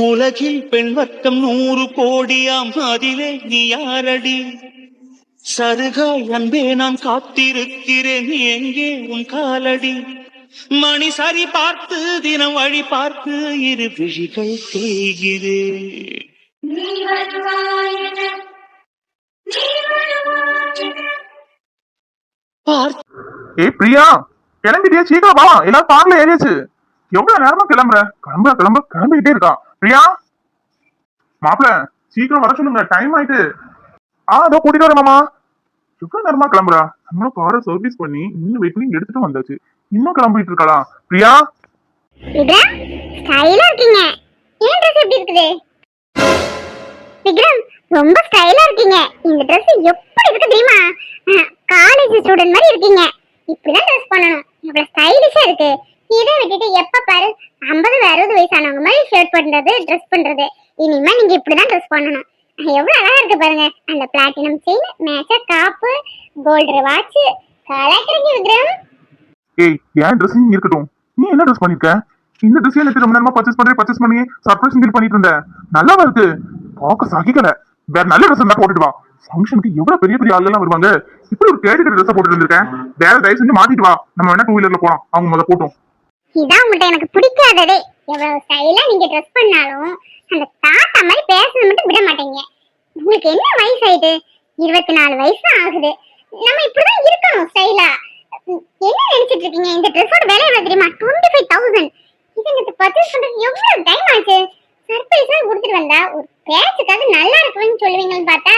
உலகில் பெண் வர்க்கம் 100 கோடியாம், அதிலே நீ யாரடி? சருகாய் அன்பே நான் காத்திருக்கிறேன், எங்கே உன் காலடி? மணி சரி பார்த்து தினம் வழி பார்த்து இரு விழிகள் தேய்கிறேன். ஏய் பிரியா, கிளம்பிட்டியா? சீக்கிரம் வா, எல்லாரும் பார்ல ஏறியாச்சு. எவ்வளவு நேரமா கிளம்பிக்கிட்டே இருக்கான். பிரியா மாப்பிள்ள, சீக்கிரம் வர சொல்லுங்க, டைம் ஆயிட்டு. அதோ கூட்டிட்டு வரேன் மாமா. எவ்வளவு நேரமா கிளம்புறா? நம்மளும் காரை சர்வீஸ் பண்ணி இன்னும் வெயிட்டிங் எடுத்துட்டு வந்தாச்சு, இன்னும் கிளம்பிட்டு இருக்கலாம். பிரியா ஸ்டைலா இருக்கீங்க. ஏன் ட்ரெஸ் எப்படி இருக்குது விக்ரம்? ரொம்ப ஸ்டைலா இருக்கீங்க. இந்த ட்ரெஸ் எப்படி இருக்கு தெரியுமா? காலேஜ் ஸ்டூடண்ட் மாதிரி இருக்கீங்க. இப்படிதான் ட்ரெஸ் பண்ணணும். இவ்வளவு ஸ்டைலிஷா இருக்கு. இதை விட்டுட்டு எப்ப பாரு 50-60 வயசானவங்க மாதிரி ஷர்ட் பண்றது, ட்ரெஸ் பண்றது. இனிமே நீங்க இப்படிதான் ட்ரெஸ் பண்ணணும். எவ்வளவு அழகா இருக்கு பாருங்க. அந்த பிளாட்டினம் செயின், மேட்சா காப்பு, கோல்டு வாட்ச், கலாய்க்கிறீங்க விக்ரம். ஏய், ஏன் ட்ரெஸ் நீ இருக்கட்டும். நீ என்ன ட்ரெஸ் பண்ணிருக்க? இந்த ட்ரெஸ் எனக்கு ரொம்ப நேரமா பர்ச்சேஸ் பண்ணி சர்ப்ரைஸ் ஃபீல் பண்ணிட்டு இருந்தேன். நல்லாவா இருக்கு? பார்க்க சகிக்கல. வேற நல்ல ட்ரெஸ் இருந்தா போட்டுட்டு வா. ஃபங்க்ஷனுக்கு எவ்வளவு பெரிய பெரிய ஆள் எல்லாம் வருவாங்க. இப்படி ஒரு கேட்டுக்கிற ட்ரெஸ் போட்டுட்டு இருந்திருக்கேன். வேற தயவு செஞ்சு மாத்திட்டு வா. நம்ம வேணா 2 வீலர்ல போலாம். அவங்க முதல்ல போட்டோம். இதான் உங்கள்கிட்ட எனக்கு பிடிக்காததே. எவ்வளவு ஸ்டைலா நீங்க ட்ரெஸ் பண்ணாலும் அந்த தாத்தா மாதிரி பேசணும் மட்டும் விட மாட்டீங்க. உங்களுக்கு என்ன வயசு ஆயிட்டு? 24 வயசு ஆகுது. நம்ம இப்படிதான் இருக்கணும் ஸ்டைலா. என்ன நினைச்சிட்டு இருக்கீங்க? இந்த ட்ரெஸ்ஸோட விலை எவ்வளவு தெரியுமா? 25,000. இது எனக்கு பர்ச்சேஸ் பண்றதுக்கு எவ்வளவு டைம் ஆச்சு. சர்ப்ரைஸா கொடுத்துட்டு வந்தா ஒரு பேச்சுக்காக நல்லா இருக்குன்னு சொல்லுவீங்கன்னு பார்த்தா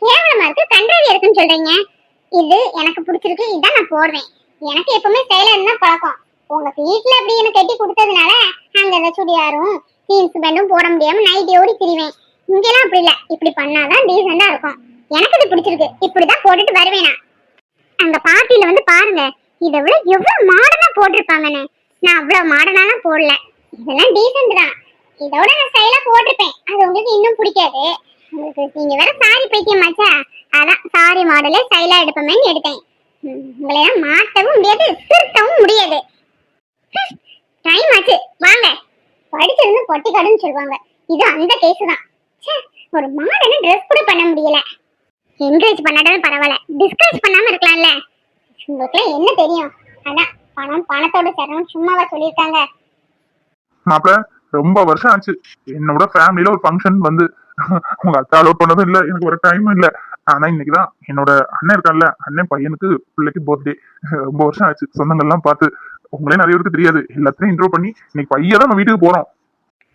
கேவலமா இருக்கு, கண்டறியா இருக்குன்னு சொல்றீங்க. இது எனக்கு பிடிச்சிருக்கு, இதான் நான் போடுவேன். எனக்கு எப்பவுமே ஸ்டைலா இருந்தா பழக்கம். உங்க வீட்டுல அப்படி எனக்கு கட்டி கொடுத்ததுனால அங்க அந்த சுடியாரும் ஜீன்ஸ் பேண்டும் போட முடியாம நைட்டியோடி திரிவேன். இங்கெல்லாம் அப்படி இல்ல. இப்படி பண்ணாதான் டீசெண்டா இருக்கும். எனக்கு இது பிடிச்சிருக்கு. இப்படிதான் போட்டுட்டு வருவேனா. அங்க பார்ட்டில வந்து பாருங்க, இதை விட எவ்வளவு மாடர்னா போட்டிருப்பாங்கன்னு. நான் அவ்வளவு மாடர்னாலாம் போடல. இதெல்லாம் டீசென்ட் தான். இதோட நான் ஸ்டைலா போட்டிருப்பேன். அது உங்களுக்கு இன்னும் பிடிக்காது. உங்களுக்கு நீங்க வேற சாரி பைத்தியமாச்சா, அதான் சாரி மாடலே ஸ்டைலா எடுப்பேன்னு எடுத்தேன். உங்களை மாட்டவும் முடியாது, திருத்தவும் முடியாது. டைம் ஆச்சு, வாங்க. படிச்சிருந்து பொட்டிக்காடுன்னு சொல்லுவாங்க. இது அந்த கேஸ் தான். ஒரு மாடர்னா ட்ரெஸ் கூட பண்ண முடியல. என்கரேஜ் பண்ணாலும் பரவாயில்ல, டிஸ்கரேஜ் பண்ணாம இருக்கலாம்ல. உங்களுக்கு என்ன தெரியும்? அதான் பணம் பணத்தோட சேரணும் சும்மாவா சொல்லியிருக்காங்க. மாப்பிள்ள, ரொம்ப வருஷம் ஆச்சு என்னோட ஃபேமிலியில ஒரு ஃபங்க்ஷன் வந்து உங்க அத்தா அலோட் பண்ணதும் இல்ல, எனக்கு ஒரு டைம் இல்ல. ஆனா இன்னைக்குதான் என்னோட அண்ணன் இருக்கான்ல, அண்ணன் பையனுக்கு பிள்ளைக்கு பர்த்டே. ரொம்ப வருஷம் ஆச்சு சொந்தங்கள்லாம் பார்த்து. உங்களே நிறைய பேருக்கு தெரியாது, எல்லாத்தையும் இன்ட்ரோ பண்ணி இன்னைக்கு பையன் நம்ம வீட்டுக்கு போறோம்.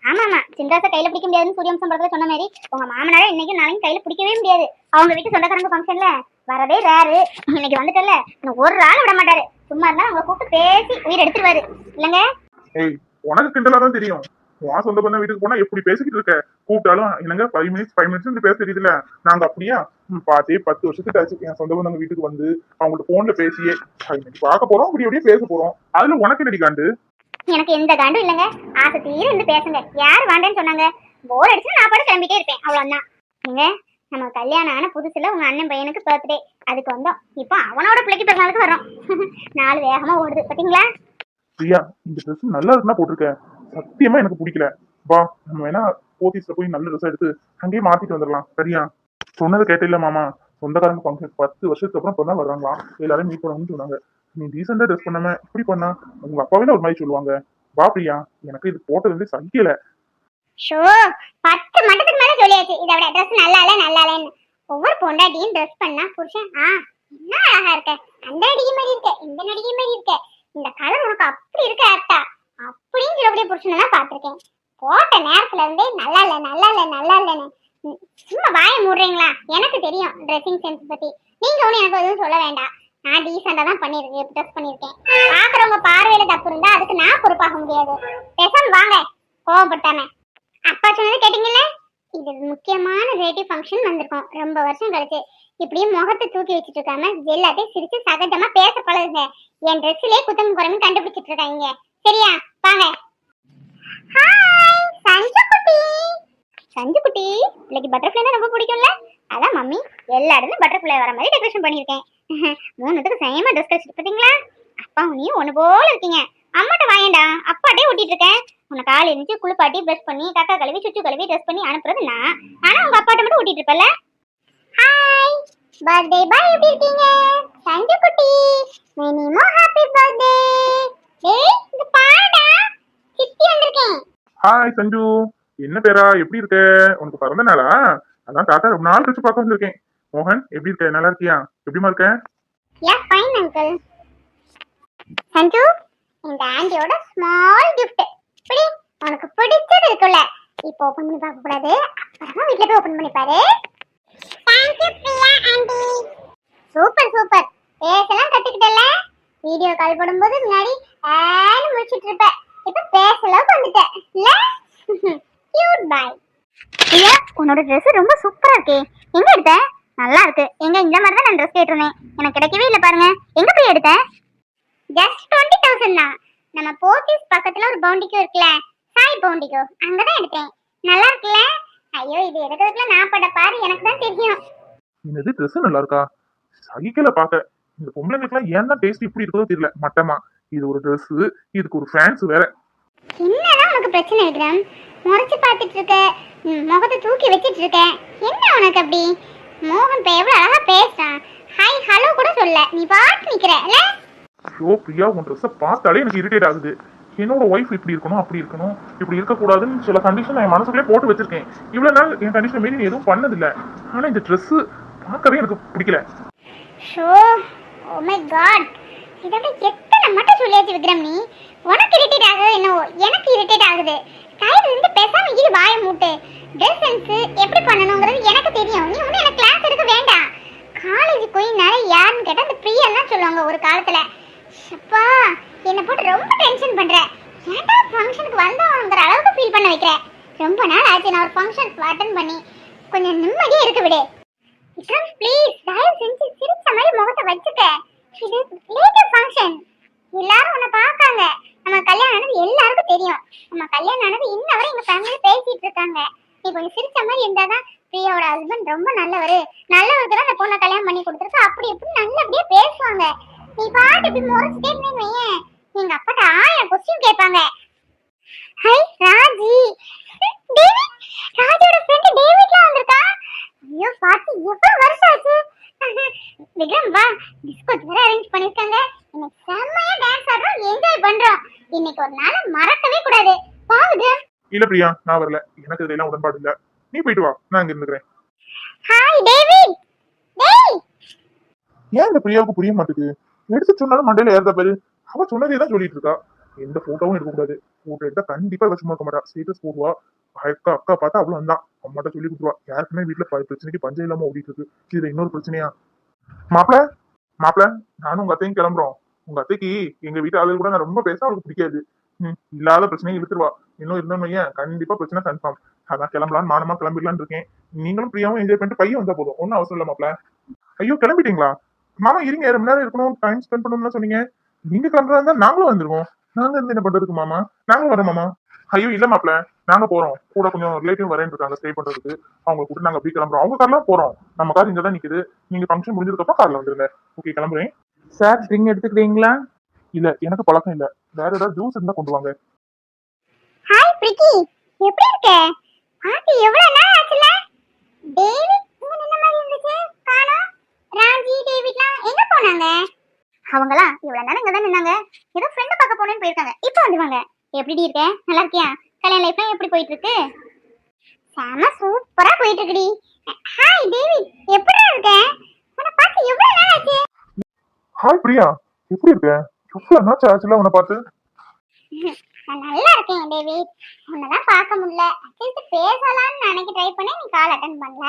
ஆமாமா, சிந்தாச கையில பிடிக்க முடியாதுன்னு சூரியவம்சம் படத்துல சொன்ன மாதிரி உங்க மாமனார இன்னைக்கு நாளைக்கு கையில பிடிக்கவே முடியாது. அவங்க வீட்டு சொந்தக்காரங்க ஃபங்க்ஷன்ல வரதே ரேரு. இன்னைக்கு வந்துட்டல, ஒரு ஆள் விட மாட்டாரு. சும்மா இருந்தா உங்களை கூப்பிட்டு பேசி உயிர் எடுத்துருவாரு இல்லங்க. ஏய், உனக்கு கிண்டலா தான் தெரியும். உன் சொந்த பண்ண வீட்டுக்கு போனா எப்படி பேசிக்கிட்டு இருக்க? கூப்பிட்டாலும் என்னங்க 5 மினிட்ஸ் பேச தெரியுதுல. நாங்க அப்படியா பார்த்தே 10 வருஷத்துக்கு ஆச்சு என் சொந்த பந்தவங்க வீட்டுக்கு வந்து அவங்கள்ட்ட போன்ல பேசியே இன்னைக்கு பார்க்க போறோம், அப்படி அப்படியே பேச போறோம். அதுல உனக்கு நடிக்காண்டு? எனக்கு எந்த காண்டும் இல்லங்க. ஆசை தீர இருந்து பேசுங்க. யார் வாண்டேன்னு சொன்னாங்க? போர் அடிச்சு நான் பாட்டு கிளம்பிட்டே இருப்பேன், அவ்வளவுதான். நீங்க நம்ம கல்யாணம் ஆன புதுசுல உங்க அண்ணன் பையனுக்கு பர்த்டே, அதுக்கு வந்தோம். இப்போ அவனோட பிள்ளைக்கு பிறநாளுக்கு வரோம். 4 வேகமா ஓடுது பாத்தீங்களா? பிரியா, இந்த ட்ரெஸ் நல்லா இருக்குன்னா போட்டிருக்கேன். சத்தியமா எனக்கு பிடிக்கல. வா, நம்ம வேணா போத்தீஸ்ல போய் நல்ல ட்ரெஸ் எடுத்து அங்கேயே மாத்திட்டு வந்துடலாம். சரியா? சொன்னது கேட்டில்ல மாமா, சொந்தக்காரங்க ஃபங்க்ஷன் 10 வருஷத்துக்கு அப்புறம் இப்பதான் வர்றாங்களாம். எல்லாரும் மீட் பண்ணணும்னு சொன்னாங்க. நீ டீசெண்டா ட்ரெஸ் பண்ணாம இப்படி பண்ணா உங்க அப்பாவே ஒரு மாதிரி சொல்லுவாங்க. வா பிரியா, எனக்கு இது போட்டது வந்து சகிக்கல. ஷோ 10 மண்டத்துக்கு மேல சொல்லியாச்சு இதோட ட்ரெஸ் நல்லா இல்லன்னு. ஒவ்வொரு பொண்டாட்டியும் ட்ரெஸ் பண்ணா புருஷன் என்ன அழகா இருக்க, அந்த நடிகை மாதிரி இருக்க, இந்த நடிகை மாதிரி இருக்க, இந்த கலர் உனக்கு அப்படி இருக்க ஆக்டா அப்படின்னு சொல்லக்கூடிய புருஷனை தான் பாத்திருக்கேன். போட்ட நேரத்துல இருந்தே நல்லா இல்லன்னு சும்மா வாயை மூடுறீங்களா? எனக்கு தெரியும் ட்ரெஸ்ஸிங் சென்ஸ் பத்தி. நீங்க ஒண்ணு எனக்கு எதுவும் சொல்ல வேண்டாம். நான் டீசெண்டா தான் பண்ணிருக்கேன், ட்ரெஸ் பண்ணிருக்கேன். பாக்குறவங்க பார்வையில தப்பு இருந்தா அதுக்கு நான் பொறுப்பாக முடியாது. பேசாம வாங்க, கோவப்பட்டாம. அப்பா சொன்னது கேட்டீங்கல்ல, இது முக்கியமான ரிலேட்டிவ் ஃபங்க்ஷன் வந்திருக்கோம். ரொம்ப வருஷம் கழிச்சு. இப்படியே முகத்தை தூக்கி வச்சுட்டு இருக்காம எல்லாத்தையும் சிரிச்சு சகஜமா பேச பழகுங்க. என் ட்ரெஸ்லயே குத்தம் குறையும் கண்டுபிடிச்சிட்டு இருக்காங்க. சரியா? வாங்க. ஹாய் சஞ்சு குட்டி. சஞ்சு குட்டி, இன்னைக்கு பட்டர்ஃப்ளைனா ரொம்ப பிடிக்கும்ல? அதான் மம்மி எல்லா இடத்துலயும் பட்டர்ஃப்ளை வர மாதிரி டெக்கரேஷன் பண்ணிருக்கேன். 3த்துக்கு சேமா ட்ரெஸ் கழிச்சிட்டு பாத்தீங்களா? அப்பா நீயும் ஒண்ணு போல இருக்கீங்க. அம்மாட்ட வாயேண்டா, அப்பாட்டே ஓட்டிட்டு இருக்கேன். உன்னை காலை எழுந்துச்சு குளிப்பாட்டி ப்ரஷ் பண்ணி கக்கா கழுவி சுச்சு கழுவி ட்ரெஸ் பண்ணி அனுப்புறது நான். ஆனா உங்க அப்பாட்ட மட்டும் ஓட்டிட்டு இருப்பல. ஹாய் பர்த்டே பாய், எப்படி இருக்கீங்க? சஞ்சு குட்டி, மெனி மோர் ஹாப்பி பர்த்டே. டேய் இந்த பாருடா, சித்தி வந்திருக்கேன். ஹாய் சஞ்சு, என்ன பேரா, எப்படி இருக்க? உனக்கு பிறந்த நாளா? அதான் தாத்தா ரொம்ப நாள் கழிச்சு பார்க்க வந்திருக்கேன். மோகன், எப்படி இருக்க? நல்லா இருக்கியா? எப்படிமா இருக்க? Yeah fine uncle. சஞ்சு, இந்த ஆண்டியோட ஸ்மால் gift. இப்படி உனக்கு பிடிச்சது இருக்குல்ல, இப்போ ஓபன் பண்ணி பார்க்க கூடாது, அப்புறமா வீட்ல போய் ஓபன் பண்ணி பாரு. Thank you Priya aunty. Super super, பேசலாம் கத்துக்கிட்டல. வீடியோ கால் போடும்போது முன்னாடி ஆன்னு முடிச்சிட்டு இருப்ப, இப்போ பேசலாம் வந்துட்ட இல்ல? கியூட் பாய். ஐயா, உன்னோட Dress ரொம்ப சூப்பரா இருக்கே. எங்க எடுத்த? நல்லா இருக்கு. எங்க இந்த மாதிரி தான் நான் Dress கேட்டிருந்தேன், எனக்கு கிடைக்கவே இல்லை பாருங்க. எங்க போய் எடுத்த? ஜஸ்ட் 20,000 தான். நம்ம போத்தீஸ் பக்கத்துல ஒரு பவுண்டிகோ இருக்குல்ல, சாய் பவுண்டிகோ, அங்கதான் எடுத்தேன். நல்லா இருக்குல்ல? ஐயோ, இது எடுக்கிறதுக்குள்ள நான் பட பாரு, எனக்கு தான் தெரியும். என்னது ட்ரெஸ் நல்லா இருக்கா? சகிக்கல பார்க்க. இந்த பொம்பளைங்களுக்குலாம் ஏன் தான் டேஸ்ட் இப்படி இருக்கோ தெரியல. மட்டமா இது ஒரு Dress, இதுக்கு ஒரு ஃபேன்ஸ் வேற. என்னதான் உனக்கு பிரச்சனை விக்ரம்? முறைச்சு பார்த்துட்டு இருக்க, முகத்தை தூக்கி வச்சிட்டு இருக்க, என்ன உனக்கு அப்படி? மோகன் இப்ப எவ்வளவு அழகா பேசுறான், ஹாய் ஹலோ கூட சொல்ல, நீ பாட்டு நிக்கிறல. ஐயோ பிரியா, உன் ட்ரெஸ்ஸை பார்த்தாலே எனக்கு இரிட்டேட் ஆகுது. என்னோட ஒய்ஃப் இப்படி இருக்கணும், அப்படி இருக்கணும், இப்படி இருக்கக்கூடாதுன்னு சில கண்டிஷன் என் மனசுக்குள்ளே போட்டு வச்சிருக்கேன். இவ்வளவு நாள் என் கண்டிஷன் மீறி நீ எதுவும் பண்ணதில்லை. ஆனா இந்த Dress பார்க்கவே எனக்கு பிடிக்கல. ஷோ, ஓ மை காட், இதை விட எத்தனை மட்டும் சொல்லியாச்சு விக்ரம். நீ உனக்கு இரிட்டேட் ஆகுது என்னவோ, எனக்கு இரிட்டேட் ஆகுது. கையில இருந்து பேசாம இரு, வாய மூட்டு. ட்ரெஸ் சென்ஸ் எப்படி பண்ணணுங்கிறது எனக்கு தெரியும், நீ ஒன்னும் எனக்கு கிளாஸ் எடுக்க வேண்டாம். காலேஜ் போய் நிறைய யாருன்னு கேட்டா அந்த பிரியா தான் சொல்லுவாங்க ஒரு காலத்துல. அப்பா, என்ன போட்டு ரொம்ப டென்ஷன் பண்ற. ஏன்டா ஃபங்க்ஷனுக்கு வந்தவங்கிற அளவுக்கு ஃபீல் பண்ண வைக்கிற. ரொம்ப நாள் ஆச்சு நான் ஒரு ஃபங்க்ஷன் அட்டெண்ட் பண்ணி, கொஞ்சம் நிம்மதியா இருக்க விடு. விக்ரம் ப்ளீஸ், தயவு செஞ்சு சிரிச்ச மாதிரி முகத்தை வச்சுக்க. இது லேட்டர் ஃபங்க்ஷன், எல்லாரும் உன்னை பார்க்காங்க. நம்ம கல்யாணம் ஆனது எல்லாருக்கும் தெரியும். நம்ம கல்யாணம் ஆனது இன்ன வரை எங்க ஃபேமிலியில பேசிட்டு இருக்காங்க. நீ கொஞ்சம் சிரிச்ச மாதிரி இருந்தாதான் பிரியாவோட ஹஸ்பண்ட் ரொம்ப நல்லவரு, நல்லவருக்கு தான் அந்த பொண்ணை கல்யாணம் பண்ணி கொடுத்துருக்கு, அப்படி எப்படி நல்லபடியா பேசுவாங்க. நீ பாட்டு இப்படி முறைச்சிட்டே இருந்தேன்னு வையேன், எங்க அப்பாட்ட 1000 கொஸ்டின் கேட்பாங்க. ஹை ராஜி, டேவிட், ராஜியோட ஃப்ரெண்ட் டேவிட்லாம் வந்திருக்கா. ஐயோ பாட்டி, எவ்வளவு வருஷம் ஆச்சு. விக்ரம் வா, டிஸ்கோ வேற அரேஞ்ச் பண்ணிருக்காங்க. இன்னைக்கு செம்மையா டான்ஸ் ஆடுறோம், என்ஜாய் பண்றோம். இன்னைக்கு ஒரு நாள் மறக்கவே கூடாது. வா விக்ரம். இல்ல பிரியா, நான் வரல, எனக்கு இதெல்லாம் உடன்பாடு இல்ல. நீ போயிட்டு வா, நான் இங்க இருந்துக்கிறேன். Hi David. டேய், ஏன் இந்த பிரியாவுக்கு புரிய மாட்டேங்குது? எடுத்து சொன்னாலும் மண்டையில ஏறத பாரு. அவ சொன்னதே தான் சொல்லிட்டு இருக்கா. எந்த போட்டோவும் எடுக்க கூடாது, போட்டோ எடுத்தா கண்டிப்பா சும்மா இருக்க மாட்டா, ஸ்டேட்டஸ் போடுவா. அக்கா அக்கா பார்த்தா அவ்வளவு வந்தான், அம்மாட்ட சொல்லி கொடுத்துருவா. யாருக்குமே வீட்டுல பிரச்சனைக்கு பஞ்சம் இல்லாம ஓடிட்டு இருக்கு. இதுல இன்னொரு பிரச்சனையா? மாப்பிள மாப்பிள, நானும் உங்க அத்தையும் கிளம்புறோம். உங்க அத்தைக்கு எங்க வீட்டு ஆளுகள் கூட நான் ரொம்ப பேச அவளுக்கு பிடிக்காது. இல்லாத பிரச்சனையும் இழுத்துருவா. இன்னும் இருந்தோம் ஏன் கண்டிப்பா பிரச்சனை கன்ஃபார்ம். அதான் கிளம்பலான்னு மானமா கிளம்பிடலான்னு இருக்கேன். நீங்களும் பிரியாவும் என்ஜாய் பண்ணிட்டு பையன் வந்தா போதும், ஒன்னும் அவசரம் இல்ல மாப்பிள. ஐயோ கிளம்பிட்டீங்களா? மாமா இருங்க, 2 மணி நேரம் இருக்கணும், டைம் ஸ்பெண்ட் பண்ணணும்னு சொன்னீங்க. நீங்க கிளம்புறதா இருந்தா நாங்களும் வந்துருவோம். நாங்க இருந்து என்ன பண்றதுக்கு மாமா? நாங்களும் வரோம் மாமா. ஐயோ இல்ல மாப்பிள, நாங்க போறோம். கூட கொஞ்சம் ரிலேட்டிவ் வரேன் இருக்காங்க ஸ்டே பண்றதுக்கு, அவங்க கூட நாங்க அப்படி கிளம்புறோம். அவங்க கார்லாம் போறோம், நம்ம கார் இங்க தான் நிக்குது. நீங்க ஃபங்க்ஷன் முடிஞ்சதுக்கு கார்ல வந்துருங்க. ஓகே கிளம்புறேன். சார் ட்ரிங்க் எடுத்துக்கிறீங்களா? இல்ல எனக்கு பழக்கம் இல்ல, வேற ஏதாவது ஜூஸ் இருந்தா கொண்டு வாங்க. ஹாய் பிரிக்கி, எப்படி இருக்க? பாட்டி எவ்வளவு நாள் ஆச்சுல. டேவிட் இங்க நின்ன மாதிரி இருந்துச்சு, காணோம். ராஜி டேவிட்லாம் எங்க போனாங்க? அவங்கலாம் இவ்வளவு நேரம் இங்க தான் நின்னாங்க, ஏதோ ஃப்ரெண்ட பார்க்க போறேன்னு போயிருக்காங்க. இப்போ வந்துவாங்க. எப்படி இருக்க? நல்லா இருக்கியா? கல்யாண லைஃப்லாம் எப்படி போயிட்டு இருக்கு? செம சூப்பரா போயிட்டு இருக்குடி. ஹாய் டேவிட், எப்படி இருக்க? உன்னை பார்த்து எவ்வளவு நாள் ஆச்சு. ஹாய் பிரியா, எப்படி இருக்க? எவ்வளவு நாள் ஆச்சுல உன்னை பார்த்து. நான் நல்லா இருக்கேன் டேவிட், உன்னதான் பார்க்க முடியல. அட்லீஸ்ட் பேசலாம்னு நினைக்க ட்ரை பண்ணேன், நீ கால் அட்டெண்ட் பண்ணல.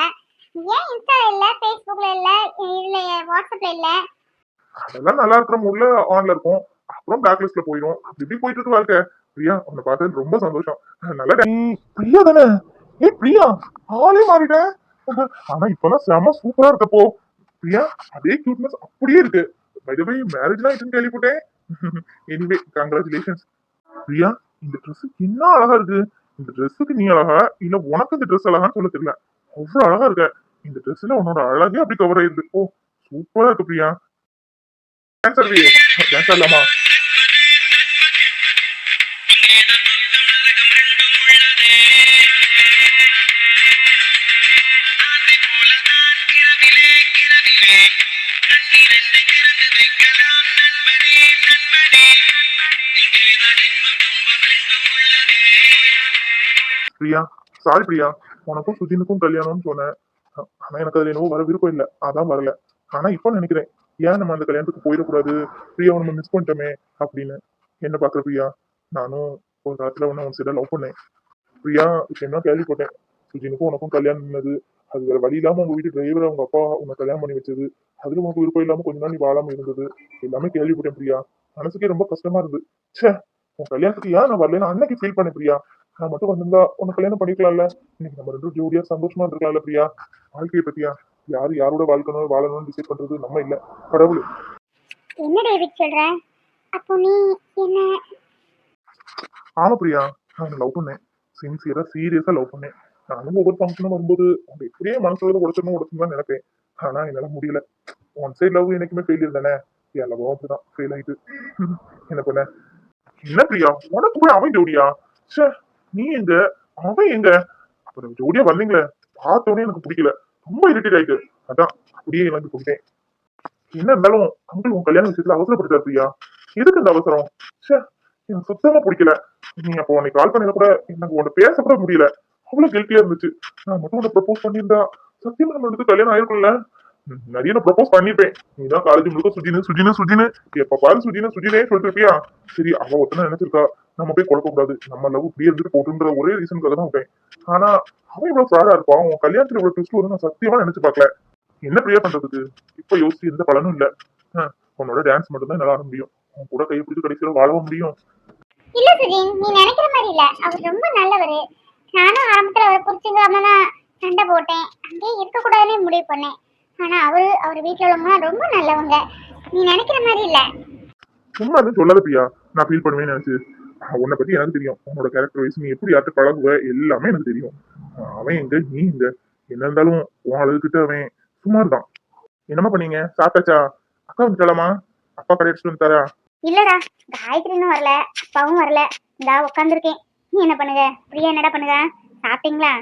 ஏன் இன்ஸ்டா இல்ல, ஃபேஸ்புக்ல இல்ல, இல்ல வாட்ஸ்அப்ல இல்ல? அதெல்லாம் நல்லா இருக்கிற மூட்ல ஆன்ல இருக்கும், அப்புறம் பேக் லிஸ்ட்ல போயிடும். அப்படி இப்படி போயிட்டு இருக்கு வாழ்க்கை. பிரியா உன்னை பார்த்தது ரொம்ப சந்தோஷம். நல்லா பிரியா தானே? ஏ பிரியா, ஆளே மாறிட்டேன். ஆனா இப்பெல்லாம் செம சூப்பரா இருக்கப்போ. பிரியா அதே கியூட்னஸ் அப்படியே இருக்கு. பை தி வே மேரேஜ்லாம் ஆயிட்டுன்னு கேள்விப்பட்டேன். Anyway congratulations. பிரியா, இந்த ட்ரெஸ் என்ன அழகா இருக்கு. இந்த ட்ரெஸ்ஸுக்கு நீ அழகா இல்ல உனக்கு இந்த ட்ரெஸ் அழகான்னு சொல்ல தெரியல, அவ்வளவு அழகா இருக்க. இந்த ட்ரெஸ்ல உன்னோட அழகே அப்படி கவர் ஆயிருக்கு. ஓ சூப்பரா இருக்கு பிரியா. டான்ஸ் ஆடலாமா? பிரியா, சாரி பிரியா, உனக்கும் சுஜினுக்கும் கல்யாணம்னு சொன்னேன். ஆனா எனக்கு அதுல என்னவோ வர விருப்பம் இல்ல, அதான் வரல. ஆனா இப்ப நினைக்கிறேன், ஏன் நம்ம அந்த கல்யாணத்துக்கு போயிடக்கூடாது, பிரியாவை நம்ம மிஸ் பண்ணிட்டோமே அப்படின்னு. என்ன பாக்குற பிரியா, நானும் ஒரு காலத்துல உன்ன உன் சைட லவ் பண்ணேன். பிரியா, இப்ப என்ன கேள்விப்பட்டேன், சுஜினுக்கும் உனக்கும் கல்யாணம் பண்ணது, அது வேற வழி இல்லாம உங்க வீட்டு டிரைவர் அவங்க அப்பா உன்னை கல்யாணம் பண்ணி வச்சது, அதுல உனக்கு விருப்பம் இல்லாம கொஞ்ச நாள் நீ வாழாம இருந்தது, எல்லாமே கேள்விப்பட்டேன் பிரியா. மனசுக்கே ரொம்ப கஷ்டமா இருந்து. ச்சே, உன் கல்யாணத்துக்கு ஏன் நான் வரலன்னு அன்னைக்கு ஃபீல் பண்ணேன் பிரியா. நான் மட்டும் வந்திருந்தா உன்னை கல்யாணம் பண்ணிக்கலாம்ல, இன்னைக்கு நம்ம ரெண்டும் ஜோடியா சந்தோஷமா இருந்திருக்கலாம்ல பிரியா. வாழ்க்கையை பத்தியா, யாரு யாரோட வாழ்க்கணும் வாழணும்னு டிசைட் பண்றது நம்ம இல்ல, கடவுள். என்ன டேவிட் சொல்ற? அப்போ நீ என்ன? ஆமா பிரியா, நான் லவ் பண்ணேன், சின்சியரா சீரியஸா லவ் பண்ணேன். நானும் ஒவ்வொரு ஃபங்க்ஷனும் வரும்போது அவங்க எப்படியே மனசுல உடச்சிடணும் தான் நினைப்பேன். ஆனா என்னால முடியல. ஒன் சைட் லவ் என்னைக்குமே ஃபெயிலியர் தானே, என் லவ் அப்படிதான் ஃபெயில் ஆயிட்டு. என்ன பண்ண? என்ன பிரியா, உனக்கு போய் அவன் ஜோடியா? ச்சே, நீ எங்க, அவன் எங்க? அப்புறம் ஜோடியா வந்தீங்களே, பார்த்தோன்னே எனக்கு பிடிக்கல, ரொம்ப இரிட்டேட் ஆயிட்டு. அதான் அப்படியே எனக்கு கொடுத்தேன். என்ன இருந்தாலும் அங்கிள் உன் கல்யாண விஷயத்துல அவசரப்படுத்தாரு பிரியா. எதுக்கு இந்த அவசரம்? ச்சே, எனக்கு சுத்தமா பிடிக்கல. நீ அப்போ உனக்கு கால் பண்ணல கூட எனக்கு உன்னை பேச கூட முடியல, அவ்வளவு கில்ட்டியா இருந்துச்சு. நான் மட்டும் உன்னை ப்ரப்போஸ் பண்ணியிருந்தா சத்தியமா நம்மளுக்கு கல்யாணம் ஆயிருக்கும்ல. நிறைய நான் ப்ரப்போஸ் பண்ணிருப்பேன். நீதான் காலேஜ் முழுக்க சுஜினு சுஜினு சுஜினு எப்ப பாரு சுஜினு சுஜினே சொல்லிட்டு இருப்பியா. சரி, அவ ஒருத்தனை நினைச்சிருக்கா, நம்ம போய் குழப்ப கூடாது, நம்ம லவ் இப்படியே இருந்துட்டு போட்டுன்ற ஒரே ரீசனுக்காக தான் விட்டேன். ஆனா அவன் இவ்வளவு ஃப்ராடா இருப்பான், உன் கல்யாணத்துல இவ்வளவு ட்விஸ்ட் வரும் நான் சத்தியமா நினைச்சு பார்க்கல. என்ன பிரியா பண்றதுக்கு, இப்ப யோசிச்சு எந்த பலனும் இல்ல. உன்னோட டான்ஸ் மட்டும் தான் நல்லா ஆட முடியும், உன் கூட கையை பிடிச்சு கடைசியில வாழவும் முடியும். இல்ல சுஜின், நீ நினைக்கிற மாதிரி இல்ல, அவர் ரொம்ப நல்லவரு. நானும் ஆரம்பத்துல அவரை புரிச்சுக்காம தான் சண்டை போட்டேன், அங்கேயே இருக்க கூடாதுன்னு முடிவு பண்ணேன். ஆனா அவர் வீட்டுல உள்ளவங்க ரொம்ப நல்லவங்க, நீ நினைக்கிற மாதிரி இல்ல. சும்மா எதுவும் சொல்லாத பிரியா, நான் ஃபீல் பண்ணுவேன்னு நினைச்சு. உன்னை பத்தி எனக்கு தெரியும், உன்னோட கேரக்டர் வைஸ் நீ எப்படி யார்கிட்ட பழகுவ எல்லாமே எனக்கு தெரியும். அவன் எங்க நீ எங்க, என்ன இருந்தாலும் உன் அழகுகிட்ட அவன் சுமார் தான். என்னமா பண்ணீங்க, சாப்பிட்டாச்சா? அக்கா வந்துட்டாலாமா? அப்பா கடை எடுத்துட்டு வந்துட்டாரா? இல்லடா, காயத்ரினும் வரல, அப்பாவும் வரல, இந்தா உட்காந்துருக்கேன். நீ என்ன பண்ணுங்க? பிரியா என்னடா பண்ணுங்க? சாப்பிட்டீங்களா?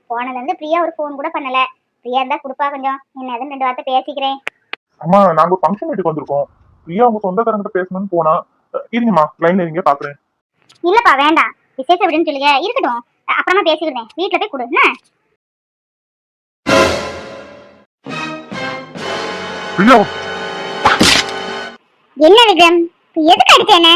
போனதுல இருந்து பிரியா ஒரு ஃபோன் கூட பண்ணல. பிரியா இருந்தா கொடுப்பா, கொஞ்சம் என்னதுன்னு 2 வார்த்தை பேசிக்கிறேன். அம்மா, நாங்க ஒரு ஃபங்க்ஷன் வீட்டுக்கு வந்திருக்கோம், பிரியா உங்க சொந்தக்காரங்கிட்ட பேசணும்னு போனா. இருங்கம்மா, லைன்ல இருங்க, பாக்குறேன். இல்லப்பா வேண்டாம், விசேஷம் விடுன்னு சொல்லுங்க, இருக்கட்டும், அப்புறமா பேசிக்கிறேன், வீட்டுல போய் கொடு. பிரியா, என்ன விக்ரம், எதுக்கு அடிச்சேனே?